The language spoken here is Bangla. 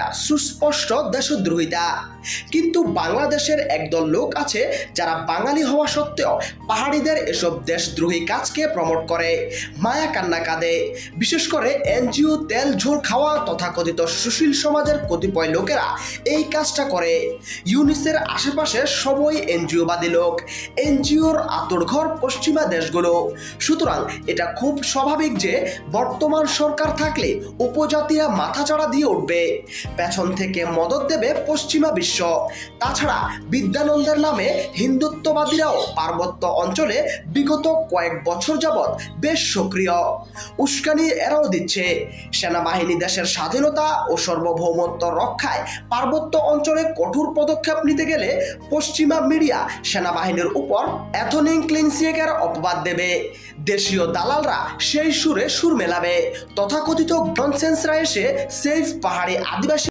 একটা সুস্পষ্ট দেশদ্রোহিতা। কিন্তু বাংলাদেশের একদল লোক আছে যারা বাঙালি হওয়া সত্ত্বেও পাহাড়িদের এসব দেশদ্রোহী কাজকে প্রমোট করে, মায়া কান্না কাঁদে। বিশেষ করে এনজিও, তেল ঝোল খাওয়া তথাকথিত সুশীল সমাজের কতিপয় লোকেরা এই কাজটা করে। ইউনিসের আশেপাশে সবই এনজিওবাদী লোক, এনজিওর আঁতুড়ঘর পশ্চিমা দেশগুলো। সুতরাং এটা খুব স্বাভাবিক যে বর্তমান সরকার থাকলে উপজাতিরা মাথাচাড়া দিয়ে উঠবে, পেছন থেকে মদত দেবে পশ্চিমা বিশ্ব। তাছাড়া বিদ্যানন্দের নামে হিন্দুত্ববাদীরাও পার্বত্য অঞ্চলে বিগত কয়েক বছর যাবৎ বেশ সক্রিয়। উস্কানি এরাও দিচ্ছে। সেনাবাহিনী দেশের স্বাধীনতা ও সার্বভৌমত্ব রক্ষায় পার্বত্য অঞ্চলে কঠোর পদক্ষেপ নিতে গেলে পশ্চিমা মিডিয়া সেনাবাহিনীর উপর এথনিক ক্লিনসিয়েকের অপবাদ দেবে। দেশীয় দালালরা সেই সুরে সুর মেলাবে। তথাকথিত ননসেন্সরা এসে সেফ পাহাড়ি আদিবাসী